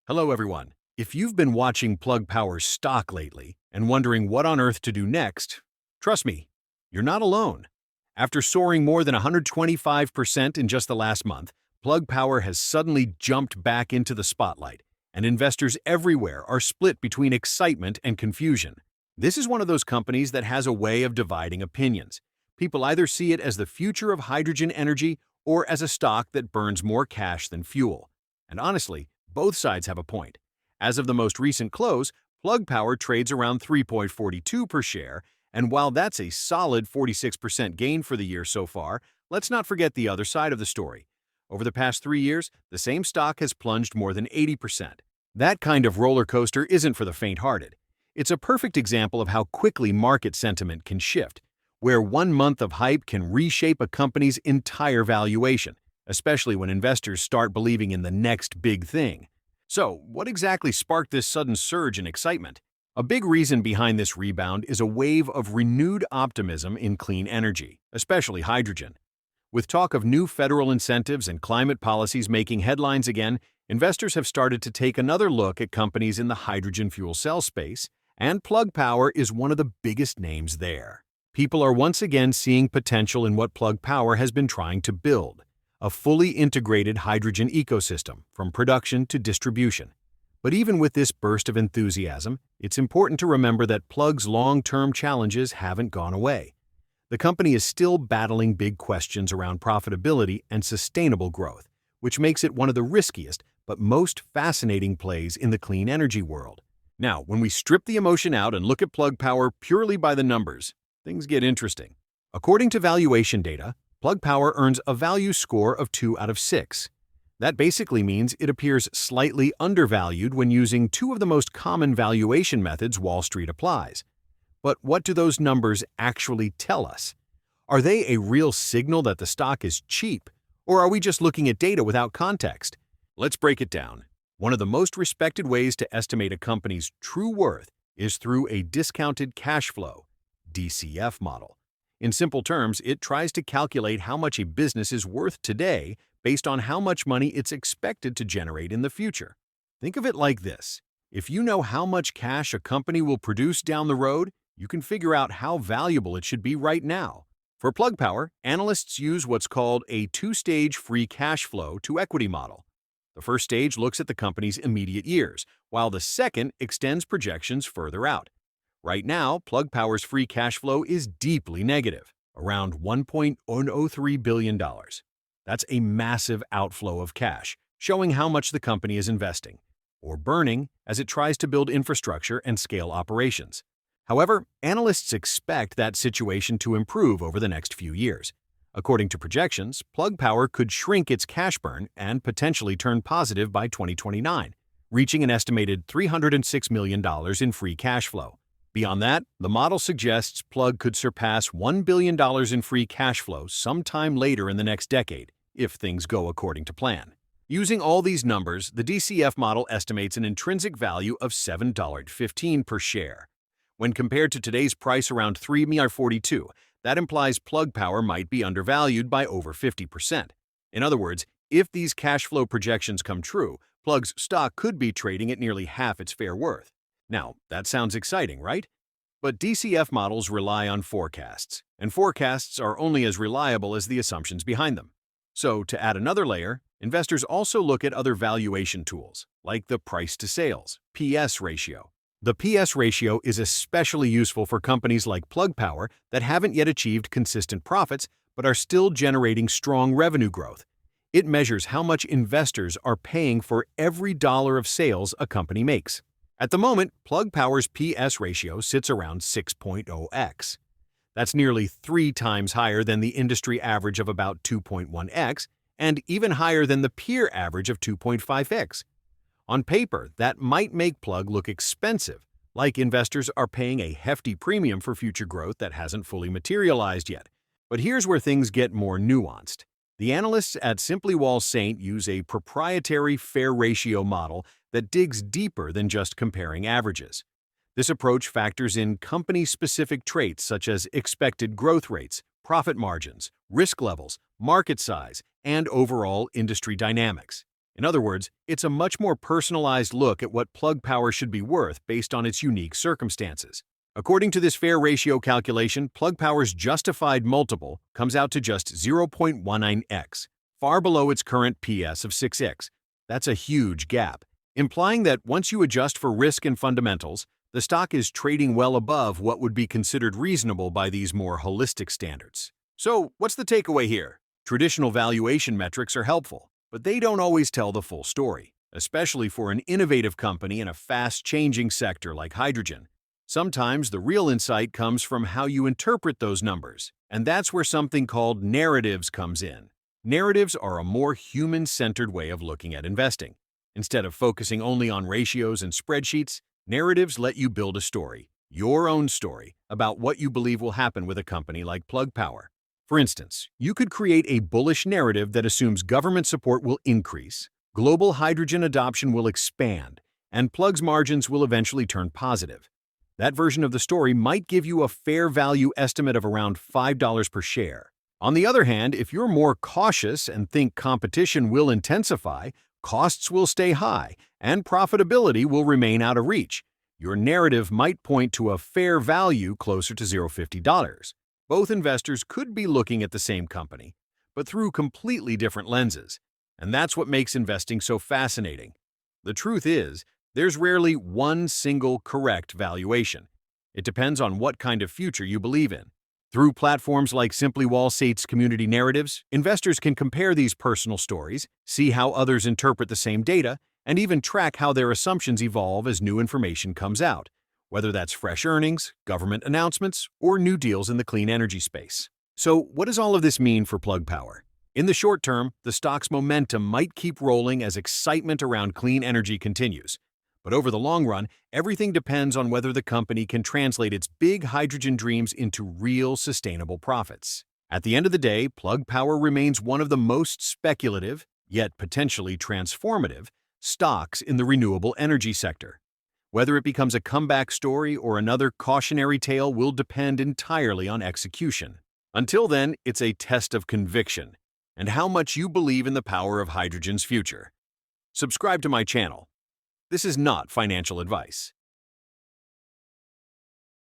Hello, everyone. If you've been watching Plug Power's stock lately and wondering what on earth to do next, trust me, you're not alone. After soaring more than 125% in just the last month, Plug Power has suddenly jumped back into the spotlight, and investors everywhere are split between excitement and confusion. This is one of those companies that has a way of dividing opinions. People either see it as the future of hydrogen energy or as a stock that burns more cash than fuel. And honestly, both sides have a point. As of the most recent close, Plug Power trades around 3.42 per share, and while that's a solid 46% gain for the year so far, let's not forget the other side of the story. Over the past 3 years, the same stock has plunged more than 80%. That kind of roller coaster isn't for the faint-hearted. It's a perfect example of how quickly market sentiment can shift, where 1 month of hype can reshape a company's entire valuation, especially when investors start believing in the next big thing. So, what exactly sparked this sudden surge in excitement? A big reason behind this rebound is a wave of renewed optimism in clean energy, especially hydrogen. With talk of new federal incentives and climate policies making headlines again, investors have started to take another look at companies in the hydrogen fuel cell space, and Plug Power is one of the biggest names there. People are once again seeing potential in what Plug Power has been trying to build: a fully integrated hydrogen ecosystem from production to distribution. But even with this burst of enthusiasm, it's important to remember that Plug's long-term challenges haven't gone away. The company is still battling big questions around profitability and sustainable growth, which makes it one of the riskiest but most fascinating plays in the clean energy world. Now, when we strip the emotion out and look at Plug Power purely by the numbers, things get interesting. According to valuation data, Plug Power earns a value score of 2 out of 6. That basically means it appears slightly undervalued when using two of the most common valuation methods Wall Street applies. But what do those numbers actually tell us? Are they a real signal that the stock is cheap, or are we just looking at data without context? Let's break it down. One of the most respected ways to estimate a company's true worth is through a discounted cash flow (DCF) model. In simple terms, it tries to calculate how much a business is worth today based on how much money it's expected to generate in the future. Think of it like this: if you know how much cash a company will produce down the road, you can figure out how valuable it should be right now. For Plug Power, analysts use what's called a two-stage free cash flow to equity model. The first stage looks at the company's immediate years, while the second extends projections further out. Right now, Plug Power's free cash flow is deeply negative, around $1.103 billion. That's a massive outflow of cash, showing how much the company is investing, or burning, as it tries to build infrastructure and scale operations. However, analysts expect that situation to improve over the next few years. According to projections, Plug Power could shrink its cash burn and potentially turn positive by 2029, reaching an estimated $306 million in free cash flow. Beyond that, the model suggests Plug could surpass $1 billion in free cash flow sometime later in the next decade, if things go according to plan. Using all these numbers, the DCF model estimates an intrinsic value of $7.15 per share. When compared to today's price around $3.42, that implies Plug Power might be undervalued by over 50%. In other words, if these cash flow projections come true, Plug's stock could be trading at nearly half its fair worth. Now, that sounds exciting, right? But DCF models rely on forecasts, and forecasts are only as reliable as the assumptions behind them. So, to add another layer, investors also look at other valuation tools, like the price-to-sales (PS) ratio. The PS ratio is especially useful for companies like Plug Power that haven't yet achieved consistent profits but are still generating strong revenue growth. It measures how much investors are paying for every dollar of sales a company makes. At the moment, Plug Power's PS ratio sits around 6.0x. That's nearly 3 times higher than the industry average of about 2.1x, and even higher than the peer average of 2.5x. On paper, that might make Plug look expensive, like investors are paying a hefty premium for future growth that hasn't fully materialized yet. But here's where things get more nuanced. The analysts at Simply Wall Saint use a proprietary fair ratio model that digs deeper than just comparing averages. This approach factors in company-specific traits such as expected growth rates, profit margins, risk levels, market size, and overall industry dynamics. In other words, it's a much more personalized look at what Plug Power should be worth based on its unique circumstances. According to this fair ratio calculation, Plug Power's justified multiple comes out to just 0.19x, far below its current PS of 6x. That's a huge gap, implying that once you adjust for risk and fundamentals, the stock is trading well above what would be considered reasonable by these more holistic standards. So, what's the takeaway here? Traditional valuation metrics are helpful, but they don't always tell the full story, especially for an innovative company in a fast-changing sector like hydrogen. Sometimes the real insight comes from how you interpret those numbers, and that's where something called narratives comes in. Narratives are a more human-centered way of looking at investing. Instead of focusing only on ratios and spreadsheets, narratives let you build a story, your own story, about what you believe will happen with a company like Plug Power. For instance, you could create a bullish narrative that assumes government support will increase, global hydrogen adoption will expand, and Plug's margins will eventually turn positive. That version of the story might give you a fair value estimate of around $5 per share. On the other hand, if you're more cautious and think competition will intensify, costs will stay high, and profitability will remain out of reach, your narrative might point to a fair value closer to $0.50. Both investors could be looking at the same company, but through completely different lenses, and that's what makes investing so fascinating. The truth is, there's rarely one single correct valuation. It depends on what kind of future you believe in. Through platforms like Simply Wall-Street's community narratives, investors can compare these personal stories, see how others interpret the same data, and even track how their assumptions evolve as new information comes out, whether that's fresh earnings, government announcements, or new deals in the clean energy space. So, what does all of this mean for Plug Power? In the short term, the stock's momentum might keep rolling as excitement around clean energy continues. But over the long run, everything depends on whether the company can translate its big hydrogen dreams into real sustainable profits. At the end of the day, Plug Power remains one of the most speculative, yet potentially transformative, stocks in the renewable energy sector. Whether it becomes a comeback story or another cautionary tale will depend entirely on execution. Until then, it's a test of conviction and how much you believe in the power of hydrogen's future. Subscribe to my channel. This is not financial advice.